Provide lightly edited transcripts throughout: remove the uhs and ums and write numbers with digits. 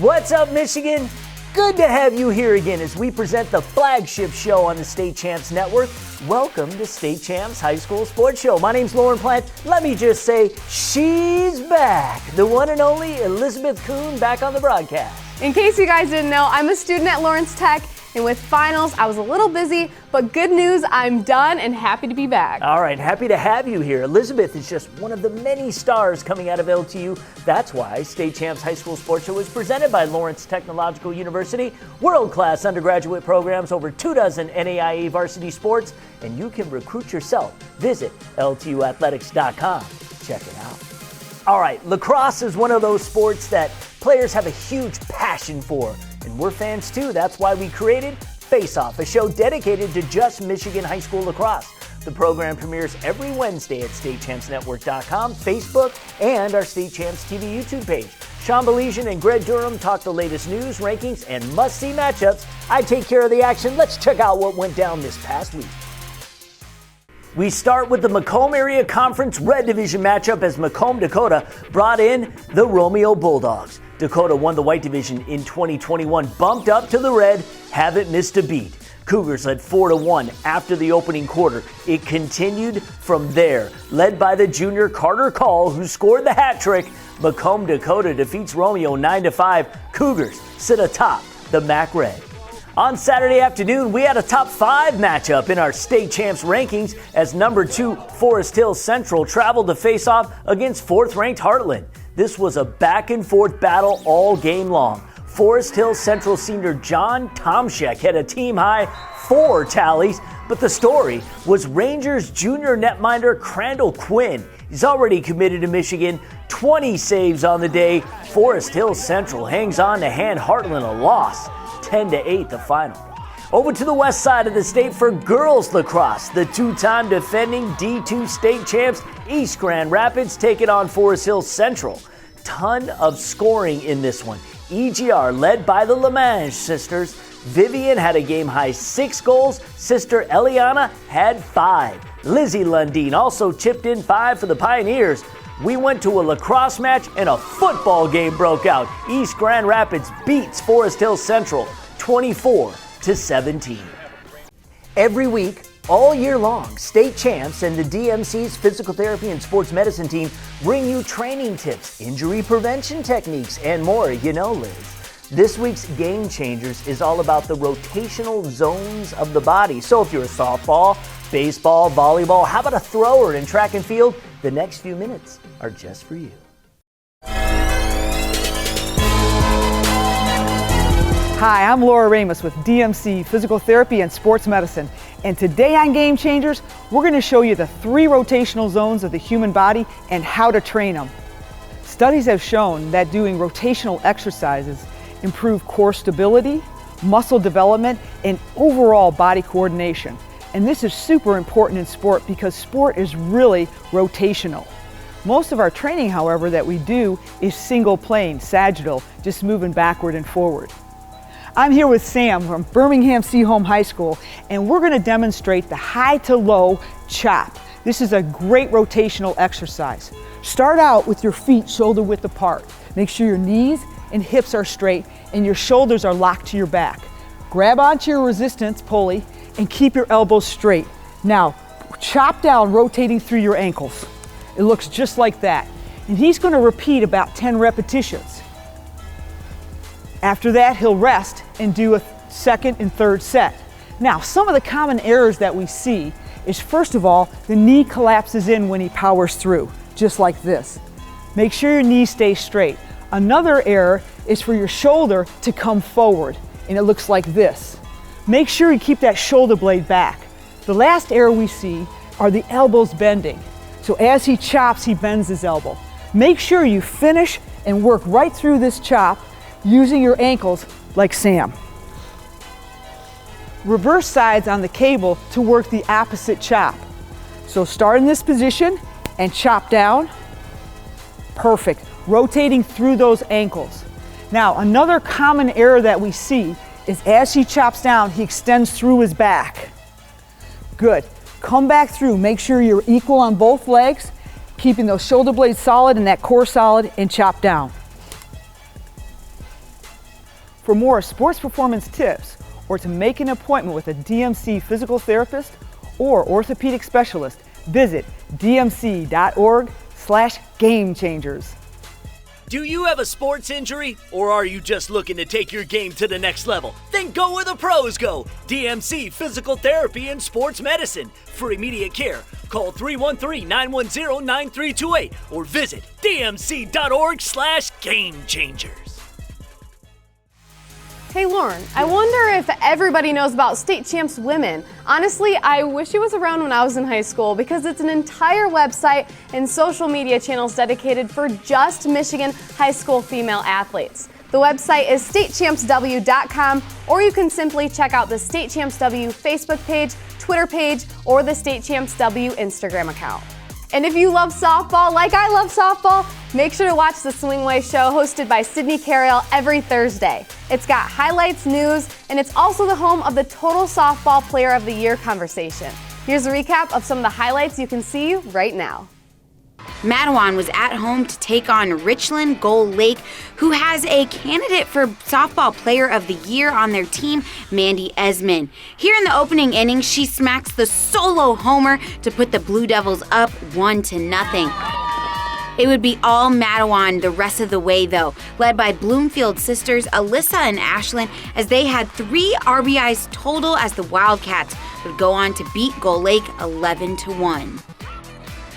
What's up, Michigan? Good to have you here again as we present the flagship show on the State Champs Network. Welcome to State Champs High School Sports Show. My name's Lorne. Let me just say, she's back. The one and only Elizabeth Coon back on the broadcast. In case you guys didn't know, I'm a student at Lawrence Tech, and with finals, I was a little busy, but good news, I'm done and happy to be back. All right, happy to have you here. Elizabeth is just one of the many stars coming out of LTU. That's why State Champs High School Sports Show is presented by Lawrence Technological University. World-class undergraduate programs, over 24 NAIA varsity sports, and you can recruit yourself. Visit ltuathletics.com. Check it out. All right, lacrosse is one of those sports that players have a huge passion for, and we're fans too. That's why we created Face Off, a show dedicated to just Michigan high school lacrosse. The program premieres every Wednesday at StateChampsNetwork.com, Facebook, and our State Champs TV YouTube page. Sean Belesian and Greg Durham talk the latest news, rankings, and must-see matchups. I take care of the action. Let's check out what went down this past week. We start with the Macomb Area Conference Red Division matchup as Macomb, Dakota brought in the Romeo Bulldogs. Dakota won the White Division in 2021, bumped up to the Red, haven't missed a beat. Cougars led 4-1 after the opening quarter. It continued from there, led by the junior Carter Call, who scored the hat trick. Macomb, Dakota defeats Romeo 9-5. Cougars sit atop the MAC Red. On Saturday afternoon, we had a top 5 matchup in our State Champs rankings as number 2 Forest Hill Central traveled to face off against 4th-ranked Heartland. This was a back-and-forth battle all game long. Forest Hill Central senior John Tomshek had a team-high 4 tallies, but the story was Rangers junior netminder Crandall Quinn. He's already committed to Michigan, 20 saves on the day. Forest Hill Central hangs on to hand Heartland a loss. 10-8 the final. Over to the west side of the state for girls lacrosse. The two-time defending D2 state champs East Grand Rapids take it on Forest Hill Central. Ton of scoring in this one. EGR led by the LeMange sisters. Vivian had a game-high 6 goals. Sister Eliana had 5. Lizzie Lundeen also chipped in 5 for the Pioneers. We went to a lacrosse match and a football game broke out. East Grand Rapids beats Forest Hill Central 24-17. Every week, all year long, State Champs and the DMC's Physical Therapy and Sports Medicine team bring you training tips, injury prevention techniques, and more. You know, Liz. This week's Game Changers is all about the rotational zones of the body. So if you're a softball, baseball, volleyball, how about a thrower in track and field? The next few minutes are just for you. Hi, I'm Laura Ramos with DMC Physical Therapy and Sports Medicine. And today on Game Changers, we're going to show you the 3 rotational zones of the human body and how to train them. Studies have shown that doing rotational exercises improve core stability, muscle development, and overall body coordination. And this is super important in sport because sport is really rotational. Most of our training, however, that we do is single plane, sagittal, just moving backward and forward. I'm here with Sam from Birmingham Seaholm High School, and we're going to demonstrate the high to low chop. This is a great rotational exercise. Start out with your feet shoulder width apart. Make sure your knees and hips are straight and your shoulders are locked to your back. Grab onto your resistance pulley and keep your elbows straight. Now, chop down, rotating through your ankles. It looks just like that. And he's going to repeat about 10 repetitions. After that, he'll rest and do a second and third set. Now, some of the common errors that we see is, first of all, the knee collapses in when he powers through, just like this. Make sure your knee stays straight. Another error is for your shoulder to come forward, and it looks like this. Make sure you keep that shoulder blade back. The last error we see are the elbows bending. So as he chops, he bends his elbow. Make sure you finish and work right through this chop using your ankles like Sam. Reverse sides on the cable to work the opposite chop. So start in this position and chop down. Perfect. Rotating through those ankles. Now, another common error that we see is as he chops down, he extends through his back. Good. Come back through. Make sure you're equal on both legs, keeping those shoulder blades solid and that core solid, and chop down. For more sports performance tips or to make an appointment with a DMC physical therapist or orthopedic specialist, visit dmc.org/gamechangers. Do you have a sports injury, or are you just looking to take your game to the next level? Then go where the pros go. DMC Physical Therapy and Sports Medicine. For immediate care, call 313-910-9328 or visit dmc.org/gamechangers. Hey Lorne, I wonder if everybody knows about State Champs Women. Honestly, I wish it was around when I was in high school because it's an entire website and social media channels dedicated for just Michigan high school female athletes. The website is statechampsw.com, or you can simply check out the State Champs W Facebook page, Twitter page, or the State Champs W Instagram account. And if you love softball like I love softball, make sure to watch the Swingway Show hosted by Sydney Carriel every Thursday. It's got highlights, news, and it's also the home of the Total Softball Player of the Year conversation. Here's a recap of some of the highlights you can see right now. Matawan was at home to take on Richland Gold Lake, who has a candidate for Softball Player of the Year on their team, Mandy Esmond. Here in the opening inning, she smacks the solo homer to put the Blue Devils up 1-0. It would be all Matawan the rest of the way, though, led by Bloomfield sisters Alyssa and Ashlyn, as they had 3 RBIs total as the Wildcats would go on to beat Gold Lake 11-1.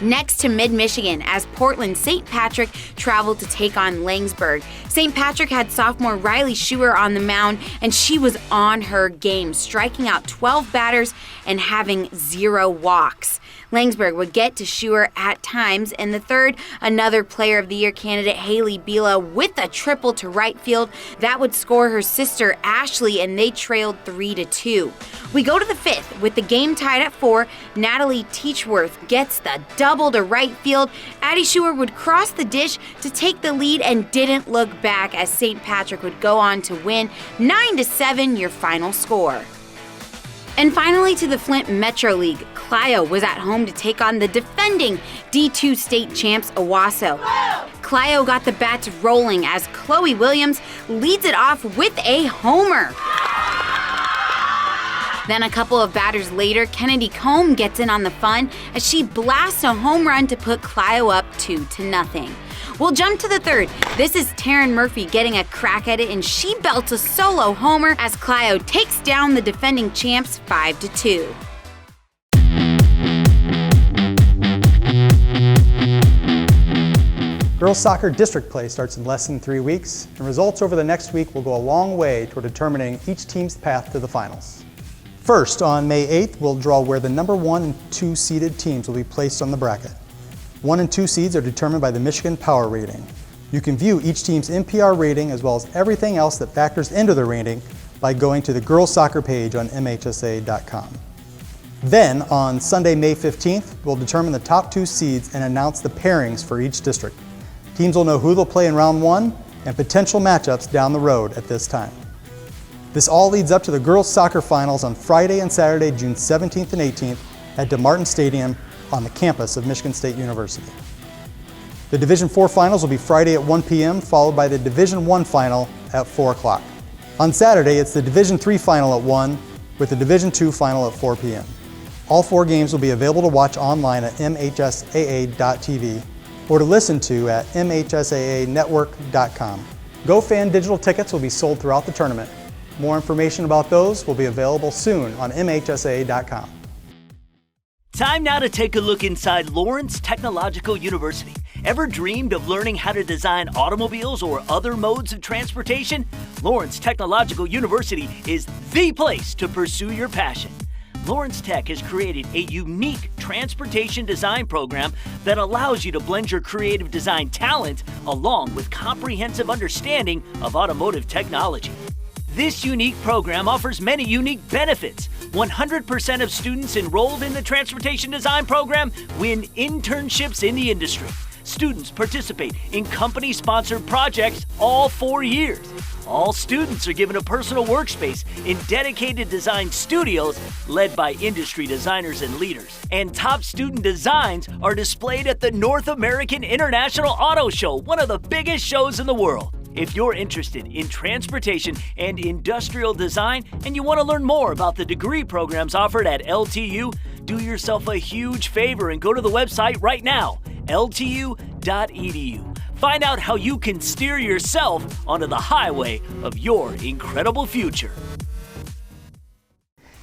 Next to Mid-Michigan, as Portland St. Patrick traveled to take on Langsburg. St. Patrick had sophomore Riley Schuer on the mound, and she was on her game, striking out 12 batters and having 0 walks. Langsburg would get to Schuer at times. In the third, another Player of the Year candidate, Haley Bila, with a triple to right field. That would score her sister, Ashley, and they trailed 3-2. We go to the fifth. With the game tied at 4, Natalie Teachworth gets the double to right field. Addie Schuer would cross the dish to take the lead and didn't look back, as St. Patrick would go on to win 9-7, your final score. And finally, to the Flint Metro League, Clio was at home to take on the defending D2 state champs, Owasso. Clio got the bats rolling as Chloe Williams leads it off with a homer. Then a couple of batters later, Kennedy Combe gets in on the fun as she blasts a home run to put Clio up 2-0. We'll jump to the third. This is Taryn Murphy getting a crack at it, and she belts a solo homer as Clio takes down the defending champs 5-2. Girls soccer district play starts in less than 3 weeks, and results over the next week will go a long way toward determining each team's path to the finals. First, on May 8th, we'll draw where the number 1 and 2 seeded teams will be placed on the bracket. 1 and 2 seeds are determined by the Michigan Power Rating. You can view each team's MPR rating as well as everything else that factors into the rating by going to the girls soccer page on MHSA.com. Then, on Sunday, May 15th, we'll determine the top 2 seeds and announce the pairings for each district. Teams will know who they'll play in round 1 and potential matchups down the road at this time. This all leads up to the girls soccer finals on Friday and Saturday, June 17th and 18th at DeMartin Stadium on the campus of Michigan State University. The Division IV finals will be Friday at 1 p.m., followed by the Division I final at 4 o'clock. On Saturday, it's the Division III final at 1, with the Division II final at 4 p.m. All 4 games will be available to watch online at mhsaa.tv or to listen to at mhsaanetwork.com. GoFan digital tickets will be sold throughout the tournament. More information about those will be available soon on mhsaa.com. Time now to take a look inside Lawrence Technological University. Ever dreamed of learning how to design automobiles or other modes of transportation? Lawrence Technological University is the place to pursue your passion. Lawrence Tech has created a unique transportation design program that allows you to blend your creative design talent along with comprehensive understanding of automotive technology. This unique program offers many unique benefits. 100% of students enrolled in the transportation design program win internships in the industry. Students participate in company-sponsored projects all 4 years. All students are given a personal workspace in dedicated design studios led by industry designers and leaders. And top student designs are displayed at the North American International Auto Show, one of the biggest shows in the world. If you're interested in transportation and industrial design and you want to learn more about the degree programs offered at LTU, do yourself a huge favor and go to the website right now, ltu.edu. Find out how you can steer yourself onto the highway of your incredible future.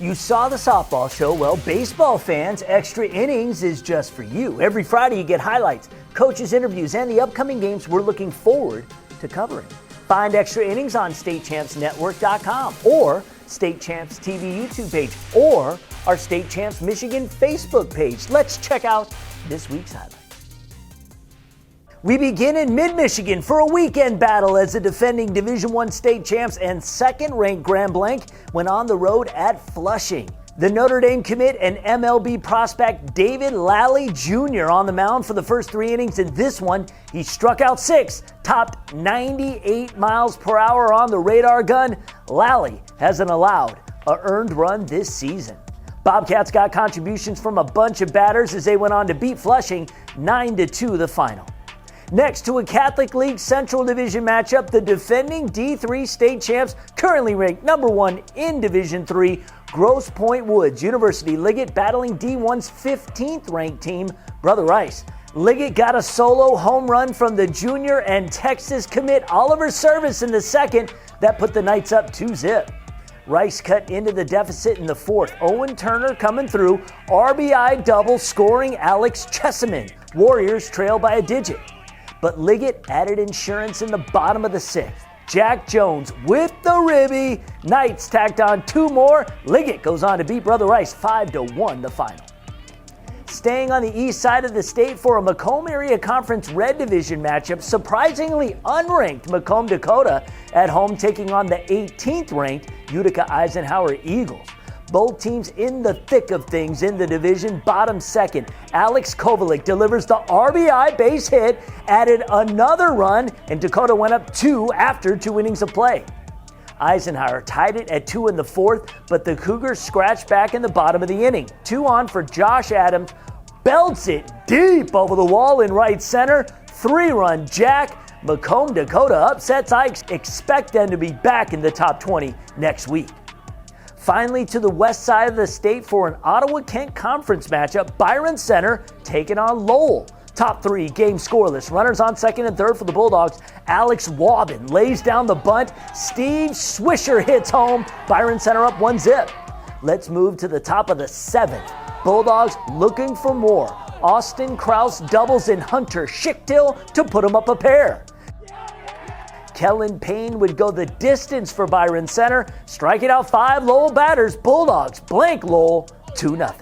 You saw the softball show. Well, baseball fans, Extra Innings is just for you. Every Friday you get highlights, coaches' interviews, and the upcoming games we're looking forward to covering. Find Extra Innings on StateChampsNetwork.com or State Champs TV YouTube page or our State Champs Michigan Facebook page. Let's check out this week's highlight. We begin in mid-Michigan for a weekend battle as the defending Division I state champs and second-ranked Grand Blanc went on the road at Flushing. The Notre Dame commit and MLB prospect David Lally Jr. on the mound for the first 3 innings. In this one, he struck out 6, topped 98 miles per hour on the radar gun. Lally hasn't allowed an earned run this season. Bobcats got contributions from a bunch of batters as they went on to beat Flushing 9-2 the final. Next, to a Catholic League Central Division matchup, the defending D3 state champs, currently ranked number 1 in Division III, Grosse Pointe Woods University Liggett battling D1's 15th ranked team, Brother Rice. Liggett got a solo home run from the junior and Texas commit Oliver Service in the second that put the Knights up 2-0. Rice cut into the deficit in the fourth. Owen Turner coming through, RBI double scoring Alex Chesaman. Warriors trail by a digit. But Liggett added insurance in the bottom of the 6th. Jack Jones with the ribby. Knights tacked on 2 more. Liggett goes on to beat Brother Rice 5-1 the final. Staying on the east side of the state for a Macomb Area Conference Red Division matchup, surprisingly unranked Macomb, Dakota at home taking on the 18th ranked Utica Eisenhower Eagles. Both teams in the thick of things in the division. Bottom second, Alex Kovalik delivers the RBI base hit, added another run, and Dakota went up 2 after 2 innings of play. Eisenhower tied it at 2 in the 4th, but the Cougars scratched back in the bottom of the inning. 2 on for Josh Adams, belts it deep over the wall in right center. 3-run jack. Macomb, Dakota upsets. I expect them to be back in the top 20 next week. Finally, to the west side of the state for an Ottawa-Kent Conference matchup, Byron Center taking on Lowell. Top 3, game scoreless. Runners on second and third for the Bulldogs. Alex Wabin lays down the bunt. Steve Swisher hits home. Byron Center up 1-0. Let's move to the top of the 7th. Bulldogs looking for more. Austin Krause doubles in Hunter Schichtel to put them up a pair. Kellen Payne would go the distance for Byron Center, striking out 5 Lowell batters. Bulldogs blank Lowell 2-0.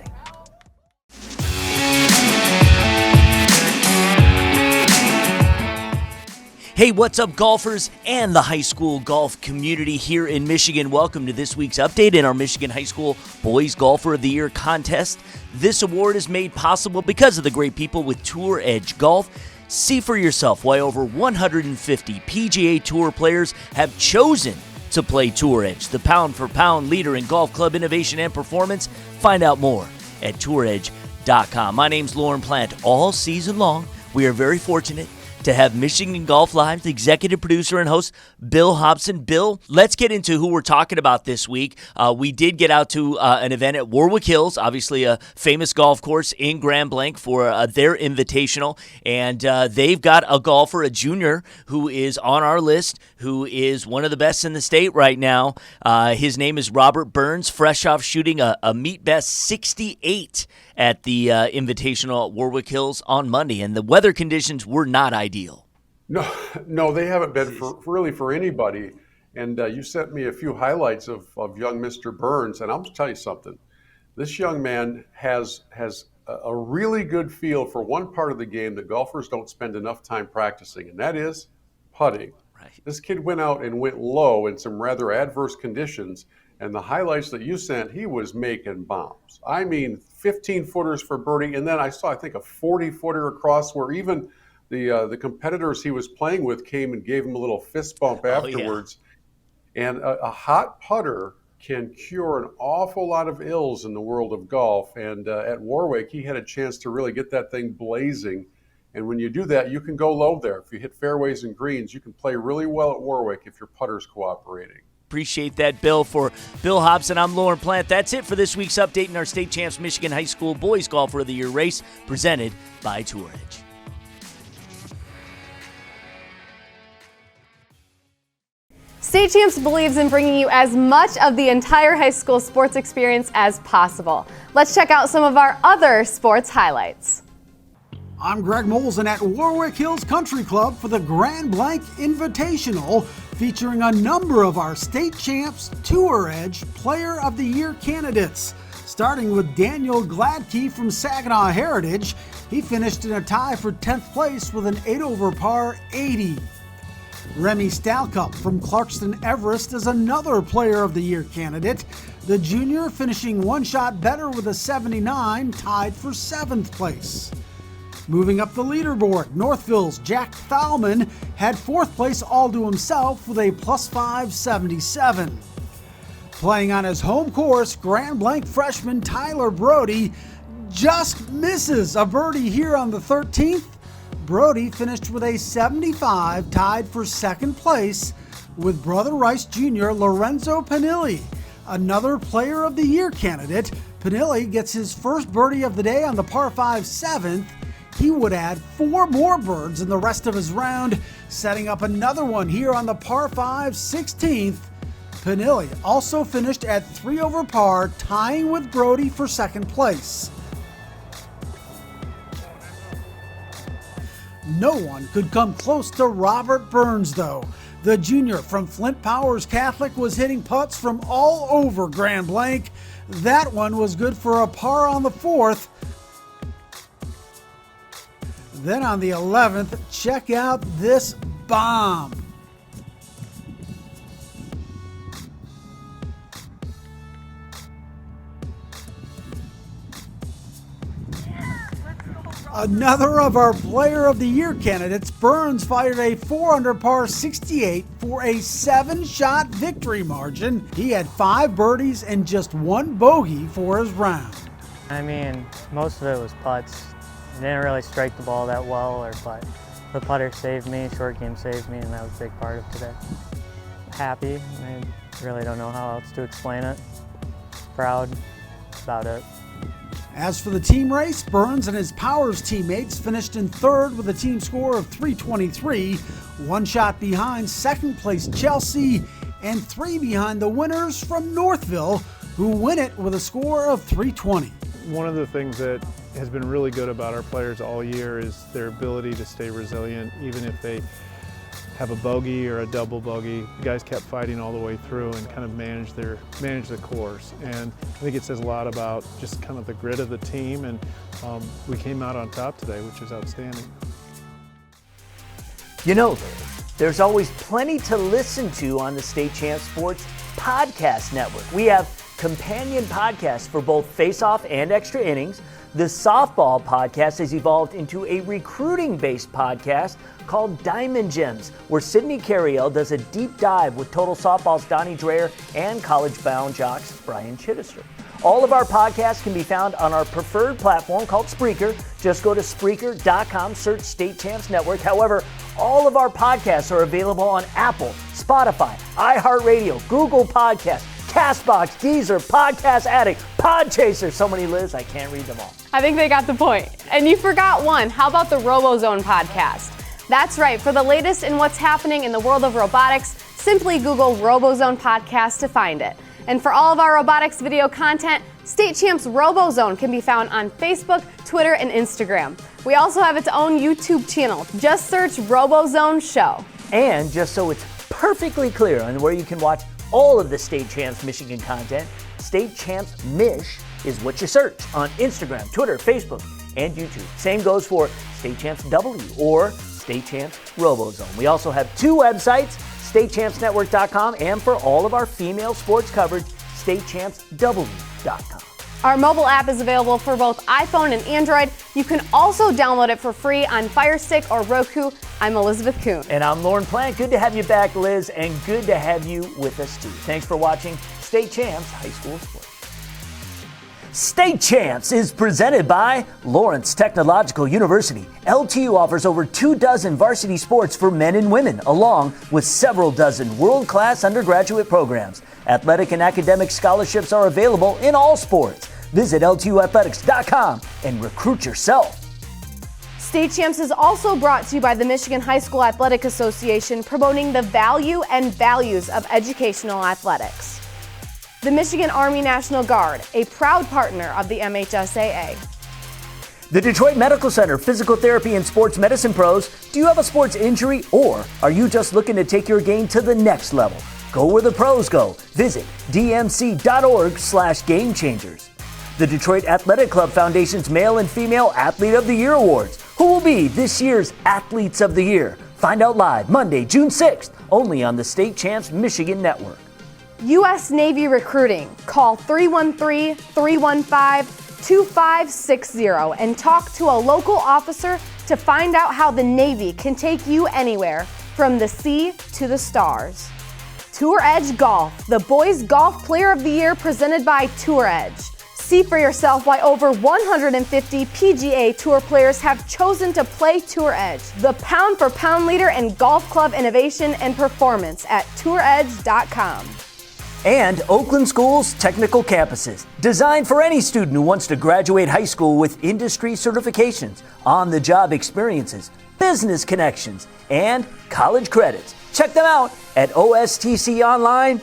Hey, what's up, golfers and the high school golf community here in Michigan? Welcome to this week's update in our Michigan High School Boys Golfer of the Year contest. This award is made possible because of the great people with Tour Edge Golf. See for yourself why over 150 PGA Tour players have chosen to play Tour Edge, the pound-for-pound leader in golf club innovation and performance. Find out more at touredge.com. My name's Lorne Plant. All season long, we are very fortunate to have Michigan Golf Live's executive producer and host, Bill Hobson. Bill, let's get into who we're talking about this week. We did get out to an event at Warwick Hills, obviously a famous golf course in Grand Blanc for their Invitational, and they've got a golfer, a junior, who is on our list, who is one of the best in the state right now. His name is Robert Burns, fresh off shooting a meet best 68 at the Invitational at Warwick Hills on Monday, and the weather conditions were not ideal. No, they haven't been for anybody. And you sent me a few highlights of young Mr. Burns, and I'll tell you something. This young man has a really good feel for one part of the game that golfers don't spend enough time practicing, and that is putting. Right. This kid went out and went low in some rather adverse conditions, and the highlights that you sent, he was making bombs. I mean, 15-footers for birdie, and then I think a 40-footer across where even the competitors he was playing with came and gave him a little fist bump afterwards. Yeah. And a hot putter can cure an awful lot of ills in the world of golf. And at Warwick, he had a chance to really get that thing blazing. And when you do that, you can go low there. If you hit fairways and greens, you can play really well at Warwick if your putter's cooperating. Appreciate that, Bill. For Bill Hobson, I'm Lorne Plant. That's it for this week's update in our State Champs Michigan High School Boys Golfer of the Year race, presented by Tour Edge. State Champs believes in bringing you as much of the entire high school sports experience as possible. Let's check out some of our other sports highlights. I'm Greg Molson at Warwick Hills Country Club for the Grand Blanc Invitational, featuring a number of our State Champs Tour Edge Player of the Year candidates. Starting with Daniel Gladkey from Saginaw Heritage. He finished in a tie for 10th place with an 8 over par 80. Remy Stalcup from Clarkston Everest is another Player of the Year candidate. The junior finishing one shot better with a 79, tied for 7th place. Moving up the leaderboard, Northville's Jack Thalman had 4th place all to himself with a +5 77. Playing on his home course, Grand Blanc freshman Tyler Brody just misses a birdie here on the 13th. Brody finished with a 75, tied for 2nd place with Brother Rice Jr. Lorenzo Panilli, another Player of the Year candidate. Panilli gets his first birdie of the day on the par 5 7th. He would add 4 more birds in the rest of his round, setting up another one here on the par 5 16th. Panilli also finished at 3 over par, tying with Brody for 2nd place. No one could come close to Robert Burns, though. The junior from Flint Powers Catholic was hitting putts from all over Grand Blanc. That one was good for a par on the 4th. Then on the 11th, check out this bomb. Another of our Player of the Year candidates, Burns fired a 4 under par 68 for a 7-shot victory margin. He had 5 birdies and just 1 bogey for his round. I mean, most of it was putts. Didn't really strike the ball that well, but the putter saved me, short game saved me, and that was a big part of today. Happy. I really don't know how else to explain it. Proud. About it. As for the team race, Burns and his Powers teammates finished in 3rd with a team score of 323, 1 shot behind 2nd place Chelsea, and 3 behind the winners from Northville, who win it with a score of 320. One of the things that has been really good about our players all year is their ability to stay resilient, even if they have a bogey or a double bogey. The guys kept fighting all the way through and kind of manage the course. And I think it says a lot about just kind of the grit of the team, and we came out on top today, which is outstanding. You know, there's always plenty to listen to on the State Champs Sports Podcast Network. We have companion podcasts for both Face-Off and Extra Innings. The softball podcast has evolved into a recruiting-based podcast called Diamond Gems, where Sydney Carriel does a deep dive with Total Softball's Donnie Dreher and college-bound jocks Brian Chittister. All of our podcasts can be found on our preferred platform called Spreaker. Just go to Spreaker.com, search State Champs Network. However, all of our podcasts are available on Apple, Spotify, iHeartRadio, Google Podcasts, CastBox, Deezer, Podcast Addict, Podchaser. So many, Liz, I can't read them all. I think they got the point. And you forgot one. How about the RoboZone podcast? That's right. For the latest in what's happening in the world of robotics, simply Google RoboZone podcast to find it. And for all of our robotics video content, State Champs RoboZone can be found on Facebook, Twitter, and Instagram. We also have its own YouTube channel. Just search RoboZone Show. And just so it's perfectly clear on where you can watch all of the State Champs Michigan content, State Champs Mich is what you search on Instagram, Twitter, Facebook, and YouTube. Same goes for State Champs W or State Champs RoboZone. We also have 2 websites, StateChampsNetwork.com, and for all of our female sports coverage, StateChampsW.com. Our mobile app is available for both iPhone and Android. You can also download it for free on Fire Stick or Roku. I'm Elizabeth Coon. And I'm Lorne Plant. Good to have you back, Liz, and good to have you with us, too. Thanks for watching State Champs High School Sports. State Champs is presented by Lawrence Technological University. LTU offers over 24 varsity sports for men and women, along with several dozen world-class undergraduate programs. Athletic and academic scholarships are available in all sports. Visit LTUathletics.com and recruit yourself. State Champs is also brought to you by the Michigan High School Athletic Association, promoting the value and values of educational athletics. The Michigan Army National Guard, a proud partner of the MHSAA. The Detroit Medical Center Physical Therapy and Sports Medicine pros. Do you have a sports injury, or are you just looking to take your game to the next level? Go where the pros go. Visit dmc.org/gamechangers. The Detroit Athletic Club Foundation's Male and Female Athlete of the Year Awards. Who will be this year's Athletes of the Year? Find out live Monday, June 6th, only on the State Champs Michigan Network. U.S. Navy recruiting. Call 313-315-2560 and talk to a local officer to find out how the Navy can take you anywhere, from the sea to the stars. Tour Edge Golf, the Boys Golf Player of the Year presented by Tour Edge. See for yourself why over 150 PGA Tour players have chosen to play Tour Edge, the pound-for-pound leader in golf club innovation and performance at touredge.com. And Oakland School's technical campuses, designed for any student who wants to graduate high school with industry certifications, on-the-job experiences, business connections, and college credits. Check them out at ostconline.com.